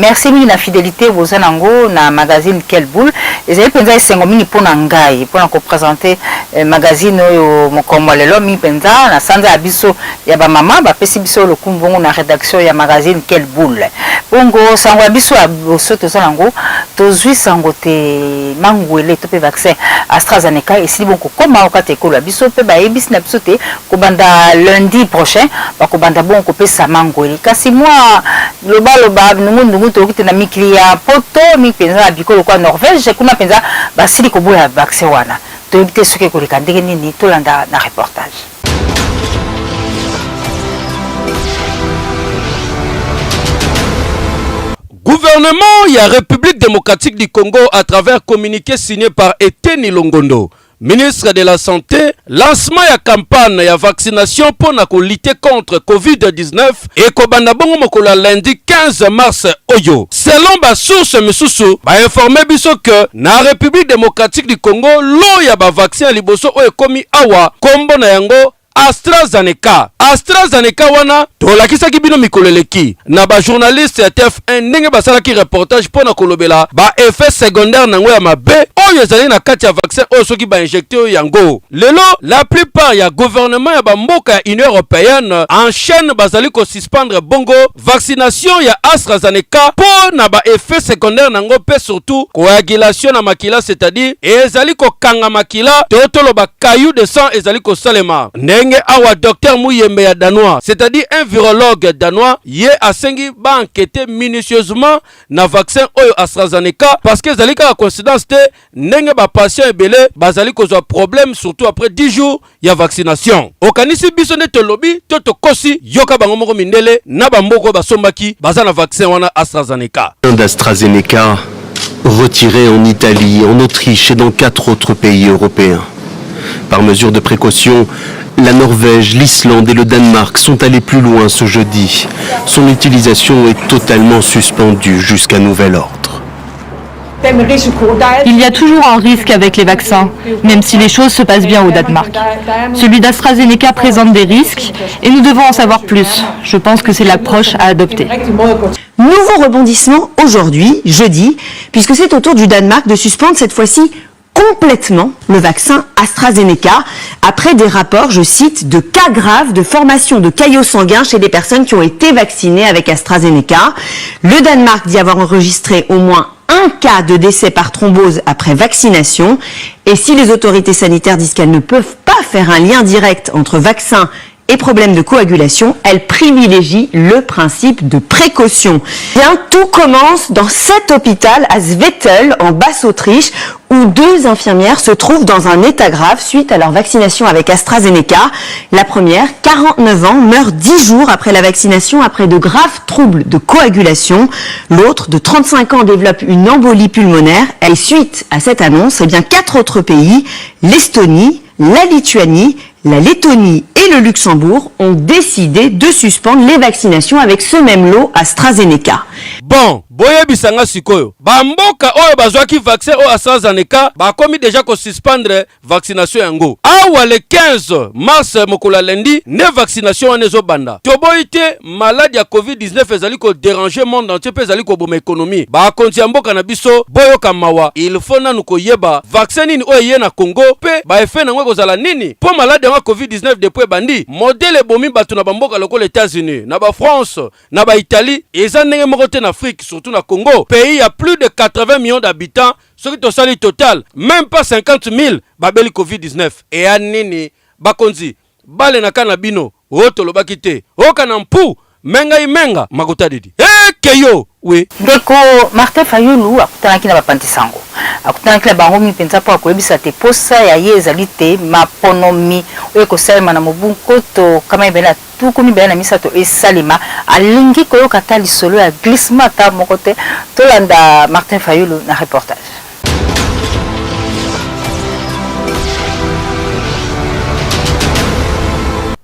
merci mingi na fidélité boza nango na magazine Quelle Boule ezali penza esengo mingi mpona ngai mpona kopresente magazine oyo mokombo lelo mingi penza na sanza ya biso ya bamama bapesi biso lokumu bongo na rédaction ya magazine Quelle Boule bongo sango ya biso ya boso toza nango tozwi sango te mangwele to mpe vaccin AstraZeneca esili bongo kokoma okata ekolo ya biso mpe bayebisi na biso te kobanda lundi prochain bakobanda bongo kopesa mangwele kasi mwa loba ndungu tokoki te na mikili ya poto mingi penza na bikolo kwa Norvège kuna penza basili koboya vaccin wana toyebi te soki ekoleka ndenge nini tolanda na reportage. Gouvernement ya République démocratique du Congo à travers communiqué signé par Eteni Longondo, ministre de la Santé, lancement ya campagne ya vaccination pour lutter contre Covid-19 et kobanda bongo mokolo lundi 15 mars oyo. Selon ba source misusu, ba informé biso que na République démocratique du Congo lo ya ba vaccin liboso oyo komi awa kombo na yango AstraZeneca wana tolakisaki bino mikoleleki na ba journaliste ya TF1 ndenge basalaki reportage pona kolobela ba effet secondaire nango ya mabe oyo ezali na kati ya vaccin oyo soki ba injecté oyo yango. Lelo la plupart ya gouvernement ya bamboka ya Union européenne enchaîne bazali ko suspendre bongo vaccination ya AstraZeneca po na ba effet secondaire nango pe surtout coagulation na makila, c'est-à-dire ezali ko kanga makila totolo ba caillou de sang ezali ko salema ndenge awa docteur Muyembe ya danois, c'est-à-dire un virologue danois, yé asengi ba enquêter minutieusement na vaccin oyo AstraZeneca parce que zalika la coïncidence te ndenge ba patient ebele bazali kozwa problème surtout après 10 jours ya vaccination. Okanisi biso ne tolobi toto kosi yoka bango moko mindele na bamboko basombaki baza na vaccin wana AstraZeneca. D'AstraZeneca retiré en Italie, en Autriche et dans 4 autres pays européens. Par mesure de précaution, la Norvège, l'Islande et le Danemark sont allés plus loin ce jeudi. Son utilisation est totalement suspendue jusqu'à nouvel ordre. Il y a toujours un risque avec les vaccins, même si les choses se passent bien au Danemark. Celui d'AstraZeneca présente des risques et nous devons en savoir plus. Je pense que c'est l'approche à adopter. Nouveau rebondissement aujourd'hui, jeudi, puisque c'est au tour du Danemark de suspendre cette fois-ci complètement le vaccin AstraZeneca après des rapports, je cite, de cas graves de formation de caillots sanguins chez des personnes qui ont été vaccinées avec AstraZeneca. Le Danemark dit avoir enregistré au moins un cas de décès par thrombose après vaccination. Et si les autorités sanitaires disent qu'elles ne peuvent pas faire un lien direct entre vaccin et problèmes de coagulation, elle privilégie le principe de précaution. Bien, tout commence dans cet hôpital à Zwettl, en Basse-Autriche, où 2 infirmières se trouvent dans un état grave suite à leur vaccination avec AstraZeneca. La première, 49 ans, meurt 10 jours après la vaccination après de graves troubles de coagulation. L'autre, de 35 ans, développe une embolie pulmonaire. Et suite à cette annonce, 4 autres pays, l'Estonie, la Lituanie, la Lettonie et le Luxembourg ont décidé de suspendre les vaccinations avec ce même lot AstraZeneca. Bon, boye bisanga sikoyo. Bamboka oyo bazwaki vaccin oyo AstraZeneca bakomi déjà ko suspendre vaccination yango. Awa le 15 mars mokola lundi ne vaccination wana ezobanda. Toboyi te maladie ya Covid-19 ezali ko déranger monde entier pe ezali ko boma économie. Ba konti ya mboka na biso boyo kamawa. Il faut nanu ko yeba vaccin nini oyo ye na Congo pe ba effet nango kozala nini. Po maladie ya Covid-19 depuis bandi modèle bomi batu na bamboka loko les États-Unis, na ba France, na ba Italie, eza ndenge moko te na Afrique, surtout na Congo. Pays à plus de 80 millions d'habitants, ce qui est total, même pas 50 000 babeli Covid-19. Et à nini bakonzi bale na kanabino oto lobaki te okana mpu menga makota didi keyo we ndeko Martin Fayulu akutanaki na bapanti sango akutanaki na bango mi penza po akoyebisa te posa ya ye ezali te maponomi oyo kosalema na mobuko to kama ebela tuku mibela na misato esalema alingi koyoka ta lisolo ya glissement ta moko te tolanda Martin Fayulu na reportage.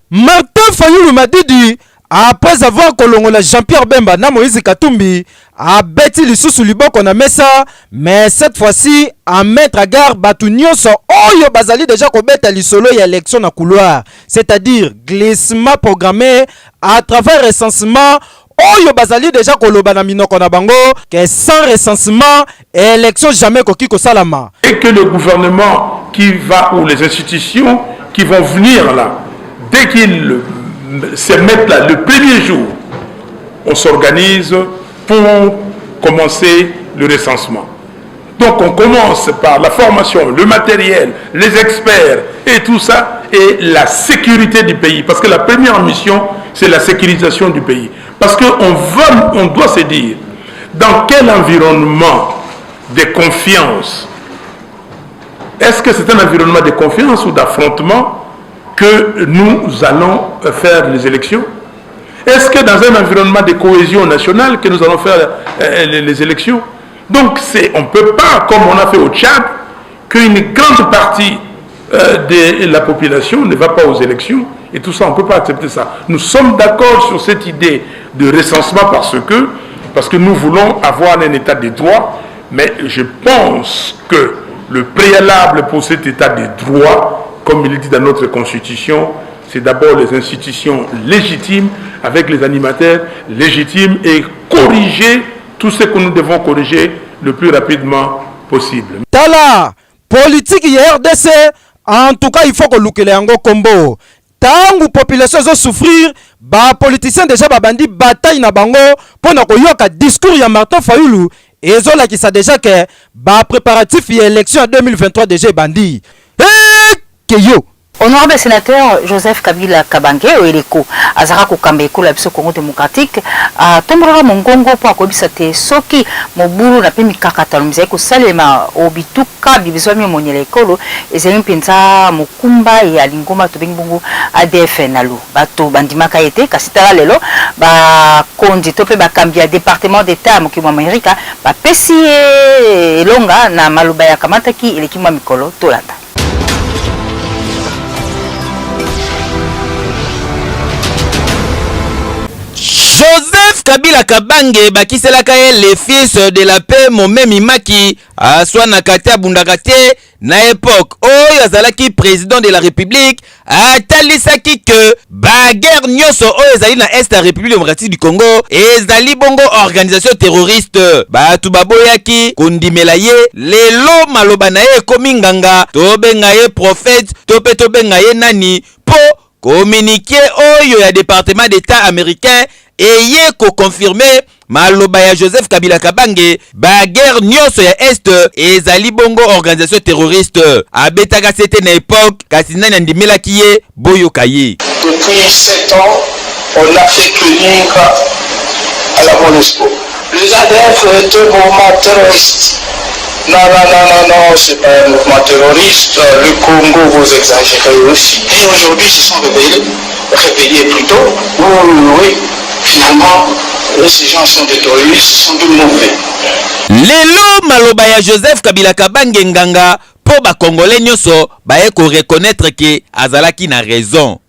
Martin Fayulu Madidi, après avoir kolongola Jean-Pierre Bemba na Moïse Katumbi, a bêti lisusu liboko na mesa, mais cette fois-ci à mettre à garde batu nyonso oyo bazali déjà kobeta lisolo ya élection na couloir, c'est-à-dire glissement programmé à travers recensement oyo bazali déjà koloba na minoko na bango que sans recensement élection jamais koki kosalama. Et que le gouvernement qui va, ou les institutions qui vont venir là, dès qu'ils se mettent là, le premier jour, on s'organise pour commencer le recensement. Donc on commence par la formation, le matériel, les experts et tout ça, et la sécurité du pays. Parce que la première mission, c'est la sécurisation du pays. Parce qu'on doit se dire, dans quel environnement de confiance, est-ce que c'est un environnement de confiance ou d'affrontement que nous allons faire les élections? Est-ce que dans un environnement de cohésion nationale que nous allons faire les élections? Donc on ne peut pas, comme on a fait au Tchad, qu'une grande partie de la population ne va pas aux élections. Et tout ça, on ne peut pas accepter ça. Nous sommes d'accord sur cette idée de recensement parce que nous voulons avoir un état de droit, mais je pense que le préalable pour cet état de droit, comme il est dit dans notre constitution, c'est d'abord les institutions légitimes, avec les animateurs légitimes, et corriger tout ce que nous devons corriger le plus rapidement possible. Tala, politique ya RDC, en tout cas il faut que lukele yango kombo. Tangu population zo souffrir, ba politiciens déjà babandi bataille na bango pona ko yoka discours ya Martin Fayulu ezola ki sa déjà que ba préparatif ya élection en 2023 déjà bandi. Que yo Honorable sénateur Joseph Kabila Kabange Oeleko azara kokamba ekolo ya biso Congo démocratique tombola mongongo po akobisa te soki mobulu na pe mikakatano mizali kosalema obituka bibiso mi monyela ekolo ezali mpenza mokumba ya lingoma tobengi bongo ADF nalu bato bandimaka ete kasi tala lelo bakonzi to pe bakambi ya département d'état mokili mwa Amerika bapesi elonga na maloba ya kamataki eleki mwa mikolo tolanda. Joseph Kabila Kabange bakiselaka ye le fils de la paix Momemi Maki aswa na kati abundaka te na époque oyo azalaki président de la République atalisaki que baguerre nyonso oyo ezali na est ya République démocratique du Congo ezali bongo organisation terroriste batu baboyaki kondimela ye lelo maloba na ye ekomi nganga tobenga ye prophète tope tobenga ye nani po communiqué oyo ya département d'état américain eye ko confirmer maloba ya Joseph Kabila Kabange baguerre nyonso ya est ezali bongo organisation terroriste abetaka c'était na époque kasi nani andimelaki ye boyoka ye. Depuis 7 ans, on a fait tenir à la MONUSCO. Les ADF est un mouvement terroriste. Non, c'est pas un mouvement terroriste. Le Congo, vous exagérez aussi. Et aujourd'hui, ils se sont réveillés plutôt. Oui. Finalement, ces gens sont des terroristes, sont des mauvais. Lelo maloba ya Joseph Kabila Kabange nganga po ba Congolais nyonso baye ko reconnaître que azalaki na raison.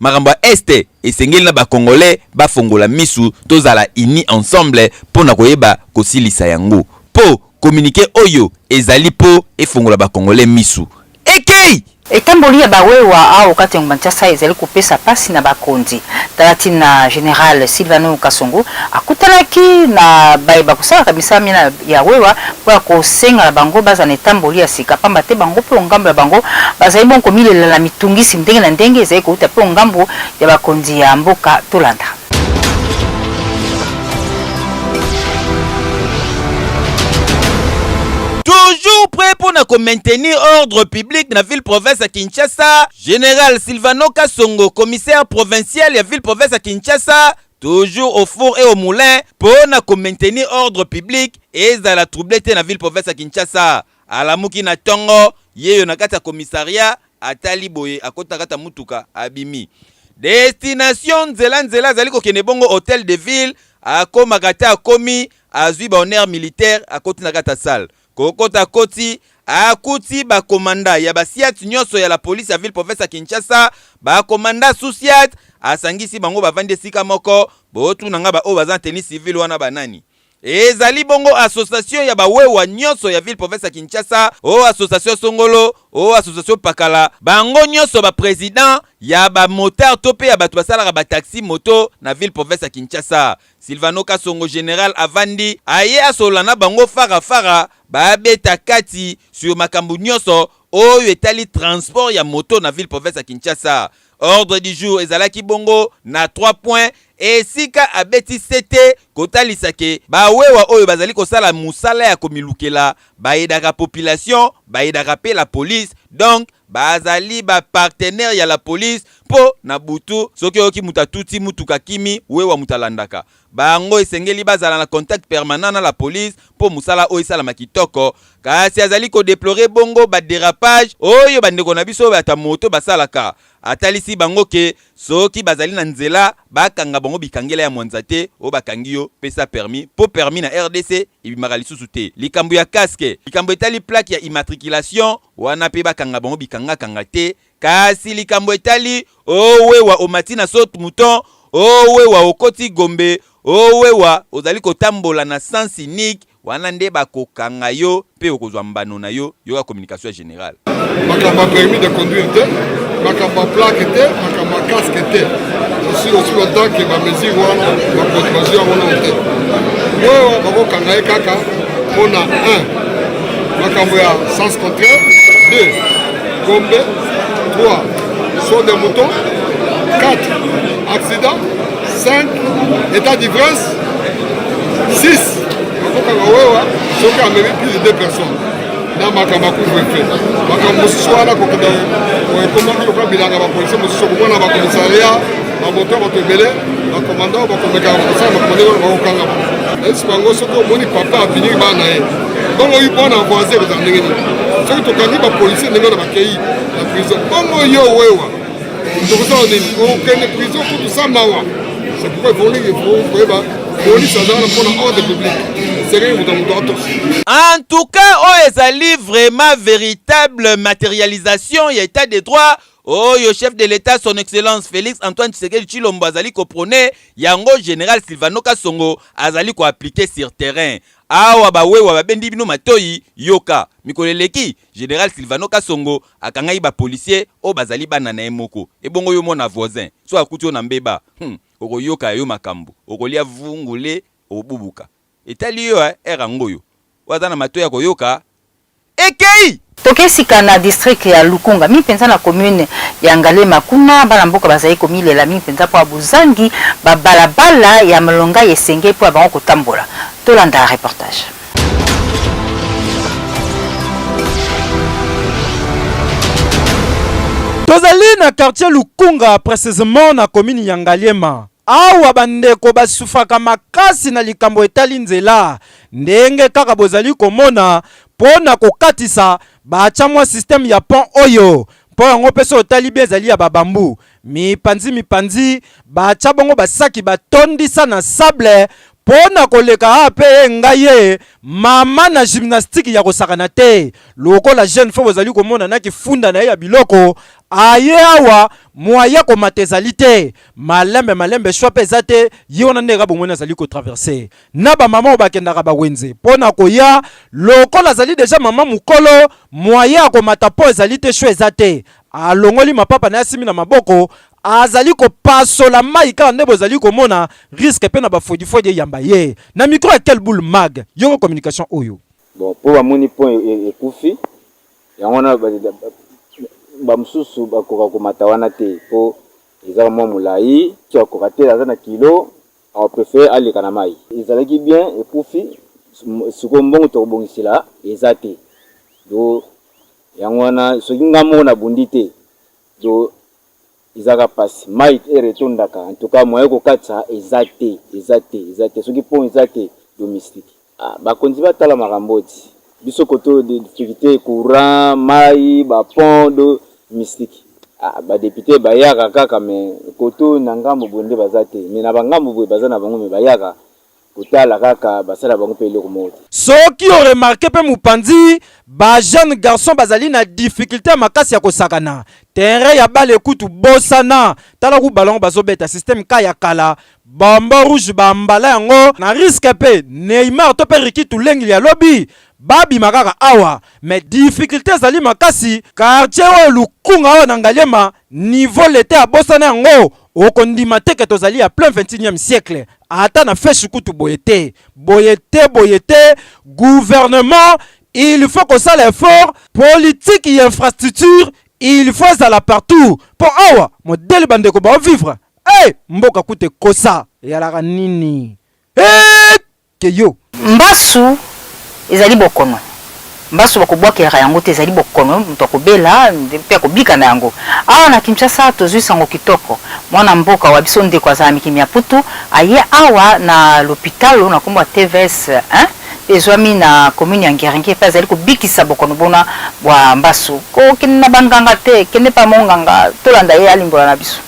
Maramba este esengeli na ba Congolais ba fongola misu tozala ini ensemble po na koyeba kosilisa yango. Po communiquer oyo ezali po efongola ba Congolais misu. Ekei Etamboli ya bawewa au kati ya Kinshasa ezali kopesa pasi na bakonzi talati na General Silvano Kasongo akutanaki na baiba kusala kabisa mina ya wewa kwa kosenga na bango baza na etamboli ya sika pamba te bango pe ngambo ya bango bazali bon komilela la mitungisi ndenge na ndenge ezali ko utape ngambo ya bakonzi ya mboka tolanda. Toujours prêt pour nous maintenir ordre public dans la ville-province à Kinshasa, Général Silvano Kasongo, commissaire provincial de la ville-province à Kinshasa, toujours au four et au moulin pour nous maintenir ordre public et dans la troublette dans la ville-province à Kinshasa. À la Mukina Tongo, yeyo nakata commissariat à Taliboye, à Kotakata Mutuka, Abimi. Destination Nzela zali ko kenebongo hôtel de ville, à Komakata Komi, à Zuiba honneur militaire, à Kotinakata salle. Kokota koti akuti ba komanda ya basiat nyonso ya la police ya ville province ya Kinshasa ba komanda susiat asangisi bango bavande sika moko botu nanga ba o bazan tennis civil wana banani ezali bongo association ya bawewa nyonso ya ville province ya Kinshasa, o association Songolo, o association Pakala, bango nyonso ba président ya ba moteur to pe ya bato basalaka ba taxi moto na ville province ya Kinshasa. Silvano Kasongo général avandi aye asolana bango fara ba beta kati sur makambu nyonso oyo etali transport ya moto na ville province ya Kinshasa. Ordre du jour ezalaki bongo na 3 points esika abeti sete kotalisake bawewa oyo bazali kosala musala ya komilukela baedaka population baedaka pe la police, donc bazali ba partenaire ya la police po na butu soki oki mutatuti mutuka kimi wewa mutalandaka bango esengeli bazala na contact permanent na la police po musala oyo sala makitoko kasi azali ko déplorer bongo ba dérapage oyo bandeko na biso bata moto basalaka atalisi bango ke soki bazali na nzela bakanga bango bikangela ya mwanzate o bakangi yo pesa permis po permis na RDC ibimaka lisusu te likambo ya casque likambo etali plaque ya immatriculation wana pe bakanga bango bikanga te kasi likambo etali owewa omati na saute mouton owewa okoti gombe owewa ozali kotambola na sens unique wana nde bakokanga yo pe okozwa mbano na yo yoka communication générale makamba permis de conduire te makamba plaque te makamba casque te je suis aussi content que ma mesure wana bakosio wana te oyo bakokanga ye kaka mpona 1 makambo ya sens contraire 2 gombe 3 saut de mouton 4 accident 5 état d'ivresse 6 bakokanga wewa soki amemi plus de 2 personnes na makambo akuvefe makambo mosusu wana kokenda ekomaki lokola bilanga bapolisie mosusu okomona bakomisaria bamoto bato ebele bakomanda bakomekaka bakosala bakomandeko bakokanga esi bango soki omoni papa afiniki bana na ye bongo oyi mpona voisin ekozala ndenge nini soki tokangi bapolisie ndenge na bakei na prison bongo yo wewa tokosala nini okende prison kutusa mawa c'est pourquoi koyeba polisi azala mpona ordre public. En tout cas, oh ezali vraiment véritable matérialisation ya état de droit. Oh yo chef de l'État son excellence Félix Antoine Tshisekedi Tshilombo azali ko prôner yango général Silvano Kasongo azali ko appliquer sur terrain. Awa bawewa babendi bino matoyi yoka mikoleleki général Silvano Kasongo akangai ba policier o bazali bana na emoko ebongo yo mona voisin so akuti yo na mbeba oko yoka yo makambo okolia vungule obubuka etali yo erangoyo wazana matoya koyoka ekei tokesika na district ya Lukunga mi penza na commune ya Ngalema kuna bana mboka bazali komilela mi penza po abuzangi babalabala ya malonga yesenge po abango kotambola tolanda reportage. Tozali na quartier Lukunga précisément na commune ya Ngalema awa bandeko basufaka makasi na likambo etali nzela ndenge kaka bozali komona pona kokatisa bacha mwa système ya pont oyo po yango peso otali bien ezali ya babambu mipanzi bacha bongo basaki batondisa na sable pona koleka ape ngaye mama na gymnastique ya kosakana te loko la jeune femme bozali komona na kifunda na ya biloko aye awa moya ko matezalité malembe shwape zate yona ndeka bomona zali ko traverser na ba mama obakendaka ba wenze pona koya loko la zali déjà mama mukolo moya ko matapo ezalité shwe zate alongoli mapapa na asimi na maboko azali ko pasola mai ka ndebo zali ko mona risque pe na ba fodi yamba ye na micro quel boule mag yoko communication oyo bon pour ba moni point ekufi yangona ba mususu bakoka komata wana te po ezala mwa mulai ki akoka te aza na kilo on préfère aller kana mai ezalaki bien ekufi siko mbongo to bongisila ezate do yangona soki ngamo na bundi te do izaka pasi mai eretondaka en tout cas moye ko katsa ezate soki pont ezate domestique bakonzi batala makamboti biso koto de difficulté courant mai ba pont de mystique ba député bayaka kaka mais koto na ngambo bonde bazate mais na bangambo boye bazana bango me bayaka kotala kaka basala bango pe le remote soki o remarqué pe mupanzi ba jeune garçon bazali na difficulté makasi ya kosakana terrain ya bale kutu bosana tala ku ballon bazobeta système ka ya kala bamba rouge bambala yango na risque pe Neymar to pe Riki Tulengi ya lobby babi makaka awa mais difficulté zali makasi quartier o lukunga o nangalema niveau l'été a bosana yango okondima te ke tozali ya plein 21e siècle ata na fait shukutu boyete gouvernement il faut que ça l'effort politique et infrastructure il faut ça là partout pour awa modèle bande ko ba vivre mboka kute kosa yalaka nini keyo mbasu ezali bokono mbasu bakobwakela yango te ezali bokono mutu akobela mpe akobika na yango awa na Kinshasa tozwi sango kitoko mwana mboka wa biso ndeko azala mikimi ya putu aye awa na l'hôpital na kombo ya TVS ezwami na commune ya Ngeringi pe azali kobikisa bokono bona bwa mbasu kokende na banganga te kende pa monganga tolanda ye alimbola na biso.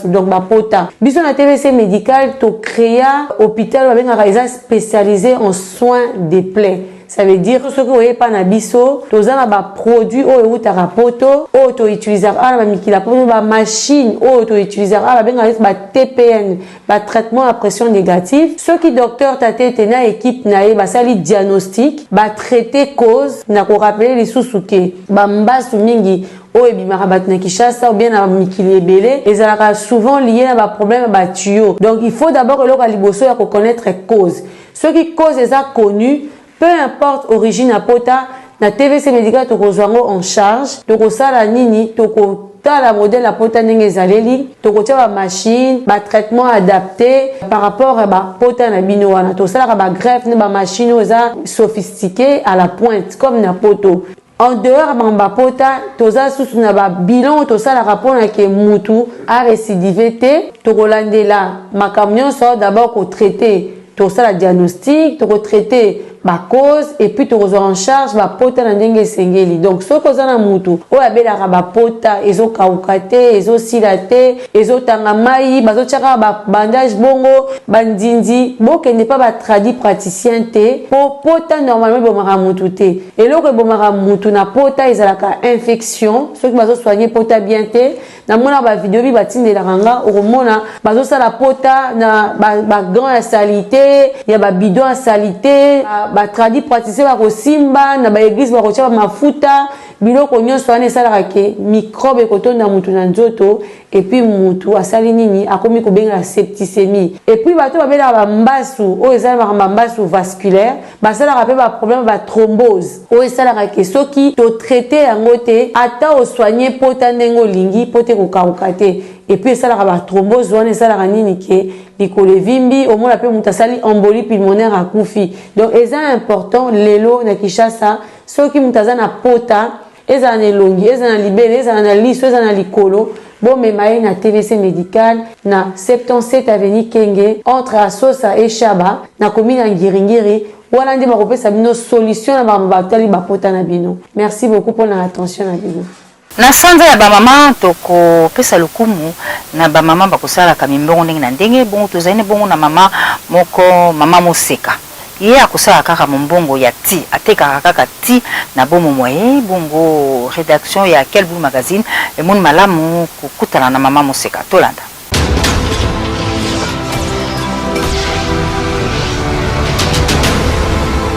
Donc bapota biso na TVC médical to créa hôpital ba spécialisé en soins des plaies. Ça veut dire ce que vous voyez pas na biso tozana ba produit o utaka poto auto utiliser ala mikila poto ba machine auto utiliser ala ba TPN ba traitement à pression négative ceux qui docteur tate tena équipe nae ba sali diagnostic ba traiter cause na ko rappeler les sous-souké ba mbasu mingi o ebimaka bato na Kinshasa ou bien na mikili ebele ezalaka souvent lié à ba problème ba tuyau. Donc il faut d'abord eloko liboso ya ko connaître cause ceux qui cause eza connu. Peu importe origine à pota, na TVC médical tokozwango en charge, tokosala nini, tokotala modèle à pota ndenge ezaleli, tokotia ba machine, ba traitement adapté par rapport à ba pota na bino wana, tosala ba greffe na ba machine oza sophistiqué à la pointe comme na poto. En dehors de pota, toza sous na ba bilan tosala rapport na ke mutu a récidivé te, tokolandela makamnyo so d'abord ko traiter, tosala diagnostic, toko traiter ba cause et puis tu reçois en charge ba pota na ndenge sengeli. Donc ce que na mutu o abela ba pota ezo kaukate ezo silate ezo tangamai bazo tchaka ba bandage bongo bandindi boke n'est pas ba tradi praticien te po pota normalement bo mara mutu te et lo que bo mara mutu na pota ezalaka infection ceux qui bazo soigner pota bien te na mona ba vidéo bi batinde la ranga o mona bazo sala pota na ba gant à salité ya ba bidon à salité ba tradi praticien ba kosimba na ba église ba kotia mafuta biloko nyonso wana esalaka ke microbe ekotonda mutu na nzoto et puis mutu asali nini akomi kobenga la septicémie et puis bato babela ba mbasu o ezala ba mbasu vasculaire basalaka pe ba problème ba thrombose o esalaka ke soki to traiter yango te ata o soigner pota ndengo lingi pote ko kauka te et puis esalaka ba thrombose wana esalaka nini ke likolo vimbi au moins la pe mutu asali embolie pulmonaire akufi. Donc c'est important lelo na Kinshasa soki mutu azana pota ezana nelongi ezana libele ezana liso ezana likolo bon memaye na TVC médical na 77 avenue Kenge entre Asosa et Chaba na commune Ngiringiri wana ndi bakopesa bino solution na batali bapota na bino. Merci beaucoup pour l'attention na bino. Na sanza ya ba mama toko pesa lukumu na ba mama bakosala kamimbongo ndenge na ndenge bongo tozane bongo na mama moko mama Moseka ye akosala kaka mbongo ya ti ateka kaka ti na bomo moye bongo rédaction ya Quel Boule magazine et mon malamu kukutana na mama Moseka tolanda.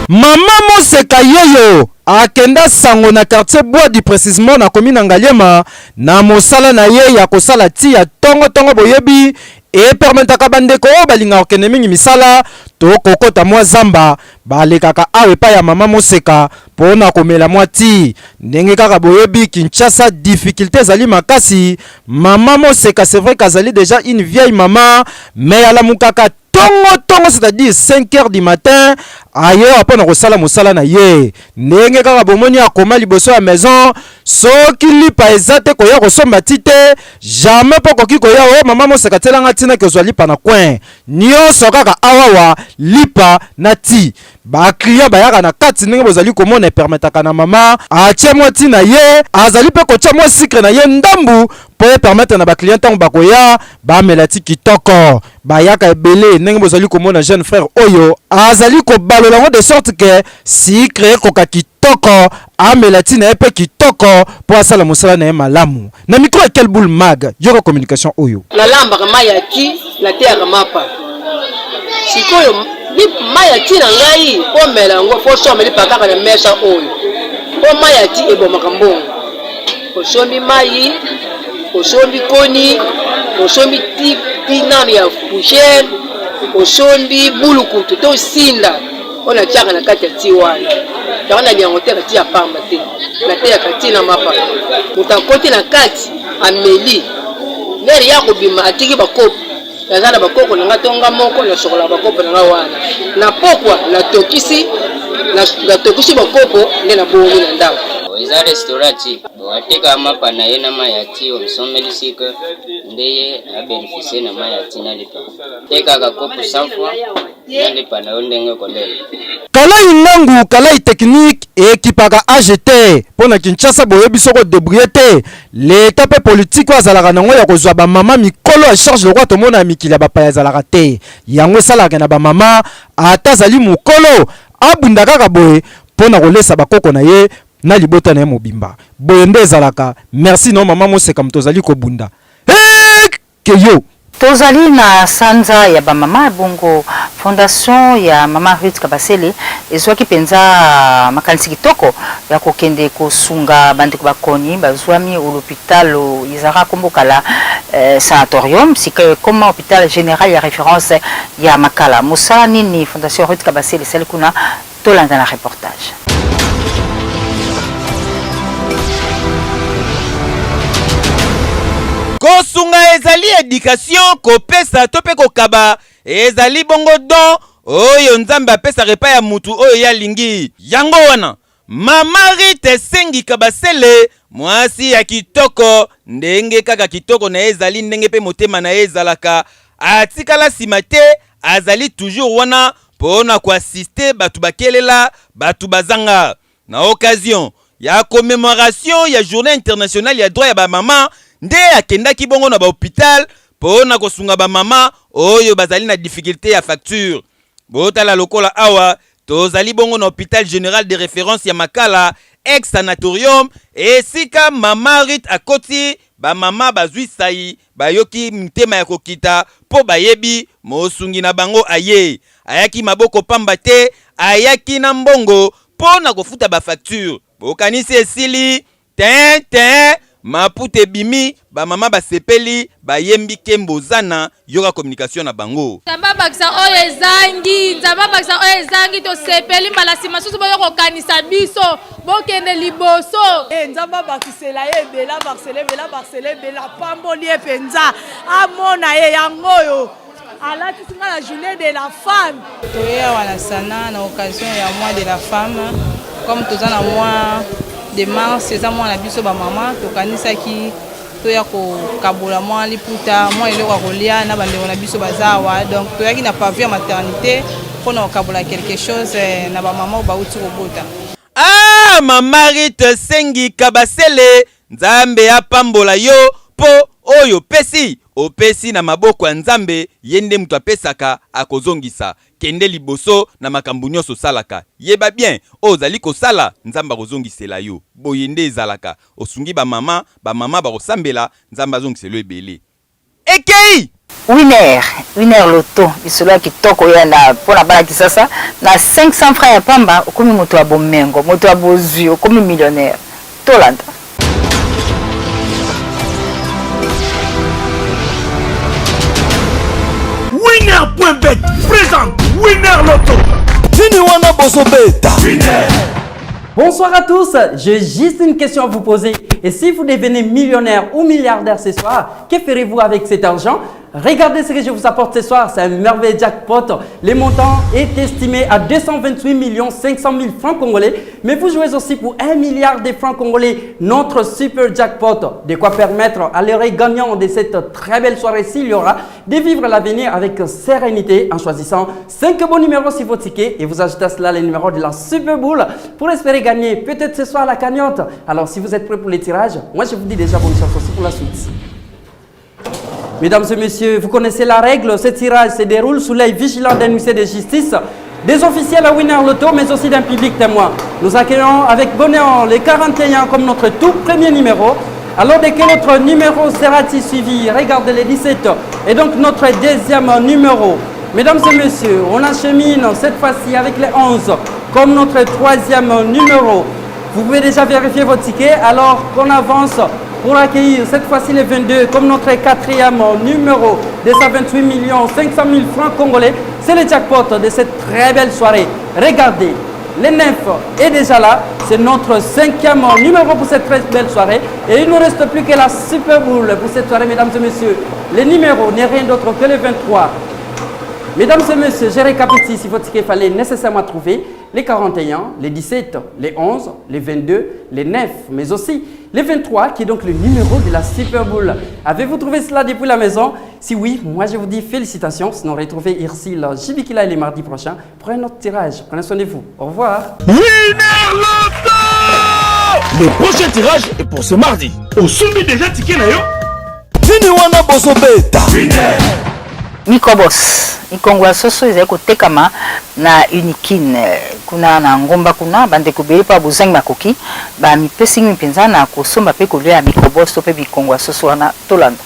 Mama Moseka yoyo akenda sango na quartier Bois du précisément na commune Ngaliema na mosala na ye ya kosala ti ya tongo boyebi et permetaka bandeko balinga okende mingi misala to kokota mwa zamba balekaka awe pa ya mama Moseka pona komela mwa ti ndenge kaka boyebi Kinshasa difficulté zali makasi. Mama Moseka c'est vrai qu'azali déjà une vieille maman mais ala mukaka tongo c'est-à-dire 5h du matin ayo apona kosala mosala na ye ndenge kaka bomoni akoma liboso ya maison soki lipa ezate koya kosomba tite jamais poko ki koya o mama Moseka telanga tina kezwa lipa na coin nyonso kaka awawa lipa na ti ba client bayaka na kati ndenge bozali komona permetaka na mama atia mwati na ye azali pe kotia mwa sucre na ye ndambu pour permettre na ba client tango bakoya ba melati kitoko bayaka ebele ndenge bozali komona jeune frère oyo azali ko balola ngo de sorte que sucre koka kitoko amelati na ye pe kitoko pour asala mosala na ye malamu na micro ya quel boule mag yoko communication oyo na lamba kama ya ti na te ya mapa sikoyo ni maya ti na ngai po mela ngo po so meli pakaka na mesa oyo po maya ti ebomaka mbongo osombi mai osombi koni osombi tinano ya poussière osombi bulukutu to sinda ona tiaka na kati ya ti wana yango na liango te kati ya pamba te na te ya kati na mapa mutakoti na kati ameli nderi ya kobima atiki bakopo yazana bakoko nanga tonga moko na sokola bakopo nanga wana na pokwa na tokisi bakopo nde na bongo na ndako eza restaurant wateka mapa na ye na mayati omsomeli sika ndeye abeneficie na mayati nalipa tekaka kopo 100 fois nalipa na yo ndenge kolele kalai nangu kalai technique ekipaka AGT pona Kinshasa boyebi soko débrouiller te l'état pe politique azalaka nango ya kozwa ba mama mikolo a charge lokwa tomona mikili ya bapaya azalaka te yango esalaka na ba mama ata zali mukolo abunda kaka boye pona kolesa bakoko na ye na libota na ye mobimba boye nde ezalaka merci no mama moseka mtozali kobunda keyo tozali na sanza ya bamama bongo fondation ya mama Ruth Kabasele ezwaki penza makanisi kitoko ya kokende kosunga bandeko bakoni bazwami au l'hôpital izara kombokala sanatorium sika comme hôpital général ya référence ya Makala Moussa nini fondation Ruth Kabasele sali kuna tolanda na reportage. Kosunga ezali éducation kopesa to pe kokaba ezali bongo don oyo nzambe apesa repa ya mutu oyo ya lingi yango wana mama Rite Sengi Kabasele mwasi ya kitoko ndenge kaka kitoko na ezali ndenge pe motema na ezalaka atikala simate azali toujours wana pona ko assister batu bakelela batu bazanga na occasion ya commémoration ya journée internationale ya droit ya ba mama nde akendaki bongo na ba hôpital pona kosunga ba mama oyo bazali na difficulté ya facture botala lokola awa tozali bongo na hôpital général de référence ya Makala ex sanatorium esika mama Rite akoti ba mama bazwi sai bayoki mtema ya kokita po bayebi mosungi na bango aye ayaki maboko pamba te ayaki na mbongo pona kofuta ba facture bokanisi esili ten mapute bimi ba mama basepeli bayembi kembozana yoka communication na bango nzamba bakisa oyo ezangi to sepeli mbala sima susu boyo kokanisa biso bokende liboso nzamba bakisela ye bela barsele bela pamboli ye penza amona ye yangoyo alati singa la journée de la femme toya wana sana na occasion ya mois de la femme comme toza na mois de mars eza mwana biso ba mama tokanisaki toya kokabola mwa liputa mwa eloko ya kolia na bandeko na biso bazawa donc toyaki na pavio ya maternité mpona kokabola quelque chose na bamama oyo bauti kobota mama Rite Sengi Kabasele nzambe apambola yo po oyo pesi opesi na maboko ya nzambe yende mutu apesaka akozongisa kende liboso na makambo nyonso salaka yeba bien ozali kosala nzamba kozongisela yo boyende ezalaka osungi ba mama bakosambela nzamba zongiselo ebele ekei winner loto isolo kitoko ya na pona bana kisasa na 500 francs ya pamba okomi moto ya bomengo moto ya bozui okomi millionnaire tolanda Winner.bet présente Winner Loto. Bonsoir à tous, j'ai juste une question à vous poser. Et si vous devenez millionnaire ou milliardaire ce soir, que ferez-vous avec cet argent? Regardez ce que je vous apporte ce soir, c'est un merveilleux jackpot. Le montant est estimé à 228 500 000 francs congolais, mais vous jouez aussi pour 1 milliard de francs congolais, notre super jackpot. De quoi permettre à l'heureux gagnant de cette très belle soirée, s'il y aura, de vivre l'avenir avec sérénité en choisissant 5 bons numéros sur vos tickets et vous ajoutez à cela les numéros de la Super Bowl pour espérer gagner peut-être ce soir la cagnotte. Alors si vous êtes prêts pour les tirages, moi je vous dis déjà bonne chance aussi pour la suite. Mesdames et messieurs, vous connaissez la règle, ce tirage se déroule sous l'œil vigilant d'un huissier de justice, des officiels à Winner Lotto, mais aussi d'un public témoin. Nous accueillons avec bonheur les 41 comme notre tout premier numéro. Alors dès que notre numéro sera-t-il suivi, regardez les 17 et donc notre deuxième numéro. Mesdames et messieurs, on achemine cette fois-ci avec les 11 comme notre troisième numéro. Vous pouvez déjà vérifier votre ticket alors qu'on avance pour accueillir cette fois-ci les 22 comme notre quatrième numéro de 128 500 000 francs congolais. C'est le jackpot de cette très belle soirée. Regardez, le 9 est déjà là. C'est notre cinquième numéro pour cette très belle soirée. Et il ne nous reste plus que la Super Bowl pour cette soirée, mesdames et messieurs. Le numéro n'est rien d'autre que le 23. Mesdames et messieurs, je récapitule si votre ticket fallait nécessairement trouver les 41, les 17, les 11, les 22, les 9, mais aussi les 23 qui est donc le numéro de la Super Bowl. Avez-vous trouvé cela depuis la maison? Si oui, moi je vous dis félicitations. Sinon, retrouvez Irsil Jibikila les mardis prochains pour un autre tirage. Prenez soin de vous. Au revoir. Winner Lotto! Le prochain tirage est pour ce mardi. Au sommet déjà ticket na yo. Vini wana boso beta. Winner. Microbos ikongwa soso ezali kotekama na Unikine kuna na ngomba kuna bandeko bele pa bozangi makoki ba mipesi mpenza na kosomba pe kolia microbos to pe bikongwa soso wana tolanda.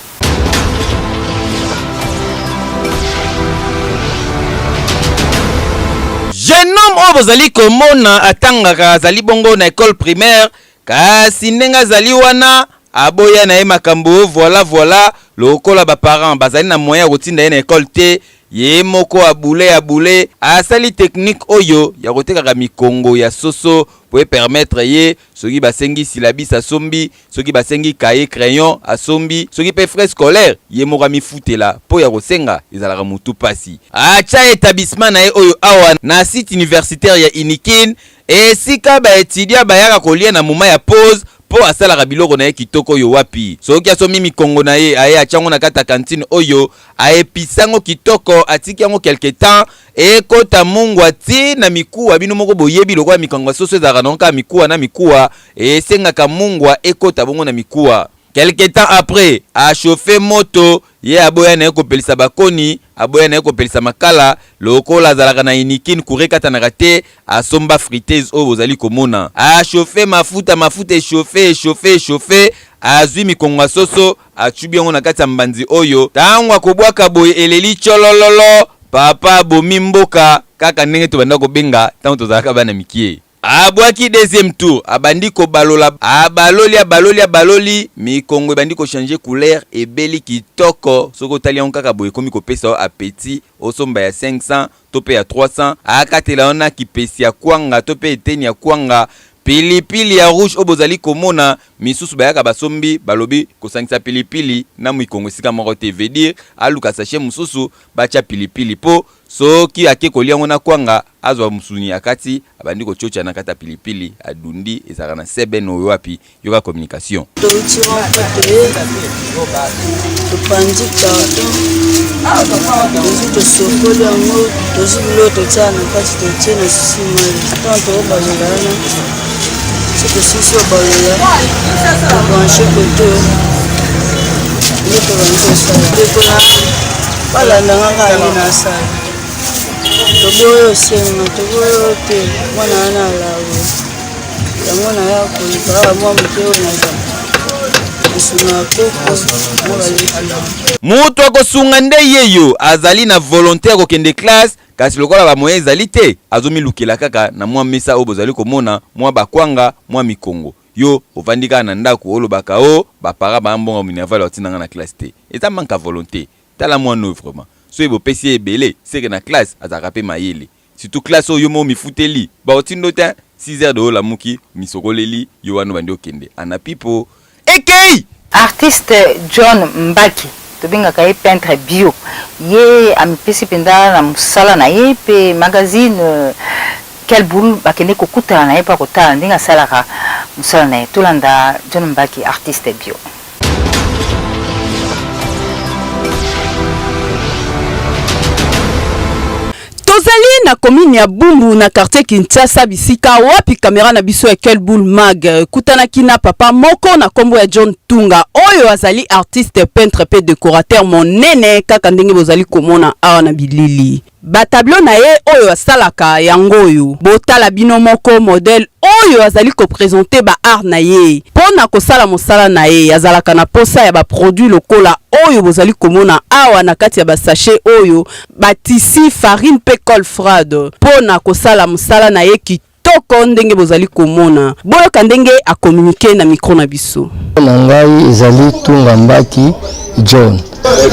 Jeune homme oyo bozali komona atangaka azali bongo na école primaire kasi ndenge azali wana aboya na ye makambo voilà lokola ba parents bazali na moyen ya kotinda ye na école te ye moko abule asali technique oyo ya kotekaka mikongo ya soso pour permettre ye soki basengi syllabus asombi soki basengi cahier crayon asombi soki pe frais scolaire ye moko mifutela po ya kosenga ezalaka mutu pasi acha établissement na ye oyo awa na site universitaire ya Unikine esika ba étudiant bayaka kolia na moma ya pause po asalaka biloko na ye kitoko oyo wapi soki asomi mikongo na ye aye achango na kata cantine oyo aepisango kitoko atiki yango quelque temps ekota mungwa ti na mikuwa bino moko boyebi lokola mikongo soso ezalaka nonka mikuwa na mikuwa esengaka mungwa ekota bongo na mikuwa. Quelque temps après, a chauffé moto, ye aboya na ekopelisa bakoni, aboya na ekopelisa makala, lokola zalaka na Unikine kurekata na rate, a somba friteuse o bozali komona. A chauffé mafuta chauffe, a zwi mikongo soso, a chubi yango na kati ya mbanzi oyo. Tangwa kobwaka boye eleli cholololo, papa bomi mboka, kaka ndenge tobanda kobenga, tango tozalaka bana mikie. Abwaki deuxième tour, abandi ko balola, abaloli, mikongo bandi ko changer couleur et beli kitoko, soko tali on kaka boye komi ko pesa appétit, osomba ya 500, tope ya 300, akatela ona ki pesi ya kwanga, tope eteni ya kwanga, pilipili ya rouge obozali komona, misusu bayaka basombi, balobi kosangisa pilipili na mikongo sika moko te veut dire, aluka sachet mususu, bacha pilipili po, soki ake kolia ngona kwanga azwa musuni akati abandi ko chocha na kata pilipili adundi ezaka na seben oyo wapi yoka communication toboyo senga toboyo te mwana ana lawo yango na ya kolibara mwa mokeo na isuna koko mutu akosunga nde yeyo azali na volontaire kokende classe kasi lokola ba moyen ezali te azomi lukela kaka na mwa mesa oyo bozali komona mwa bakwanga mwa mikongo yo ovandika na ndako olobaka o bapara bambonga minerval otinanga na classe te eza manka volonté tala mwa no vraiment so ebo pesi ebele seke na classe azaka pe mayele surtout classe oyo mo mifuteli ba otindo ta 6 heures de la muki misokoleli yo wano bandi okende ana pipo ekei artiste John Mbaki tobengaka ye peintre bio ye amipesi mpenza na mosala na ye mpe magazine Quelle boule bakende kokutana na ye mpo kotala ndenge asalaka mosala na ye tolanda John Mbaki artiste bio. Tozali na commune ya Bumbu na quartier Kinshasa bisika wapi kamera na biso ya Quelle Boule Mag kutanaki na papa moko na kombo ya John Tunga oyo azali artiste peintre pe décorateur monene kaka ndenge bozali komona awa na bilili. Ba tableau na ye oyo asalaka yango oyo botala bino moko modèle oyo azali ko présenter ba art na ye pona kosala mosala na ye azalaka na posa ya ba produit lokola oyo bozali komona awa na kati ya ba sachet oyo ba tisi farine pe col frade pona kosala mosala na ye kitoko ndenge bozali komona boyoka ndenge a communiquer na micro na biso. Na ngai ezali Tunga Mbaki John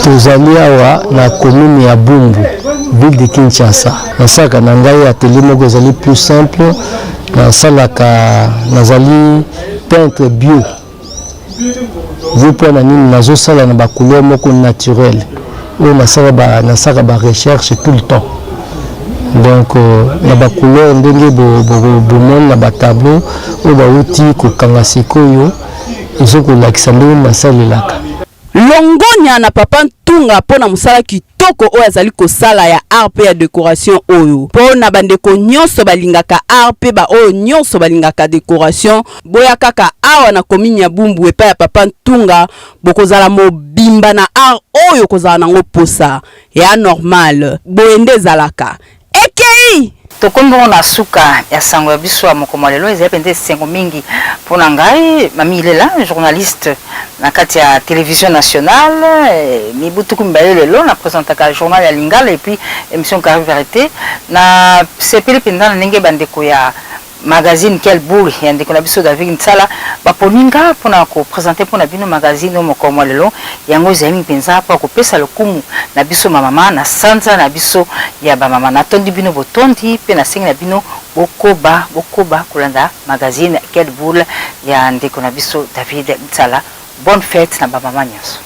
tozali awa na commune ya Bumbu ville de Kinshasa. Nasaka na ngai atelier moko ezali plus simple nasalaka nazali peintre bio vupona nini nazosala na ba couleur moko naturel oyo nasaka ba recherche tout le temps donc na ba couleur ndenge bomoni na ba tableau oyo bauti kokanga sikoyo ezokolakisa ndenge nasalelaka longonya na papa Tunga pona musala kitoko oyo azali kosala ya art pe ya décoration oyo pona bandeko nyonso balingaka art pe ba oyo nyonso balingaka décoration boya kaka awa na commune ya Bumbu epa ya papa Tunga bokozala mobimba na art oyo kozala nango posa ya normal boende zalaka ekei tokombo na suka ya sango ya biso ya mokoma lelo ezali pende sengo mingi mpona ngai Mami Ilela journaliste na kati ya télévision nationale mibutuku mibale lelo na présentaka journal ya Lingala et puis émission Carré Vérité na sepeli mpenza na ndenge bandeko ya magazine Quelle Boule ya ndeko na biso David Nsala baponinga mpona kopresente mpona bino magazine mokoma lelo yango ezali mpenza mpo kopesa lokumu na biso mamama na sanza na biso ya bamama natondi bino botondi mpe nasengi na bino bokoba kolanda magazine Quelle Boule ya ndeko na biso David Nsala. Bonne fête na bamama nyonso.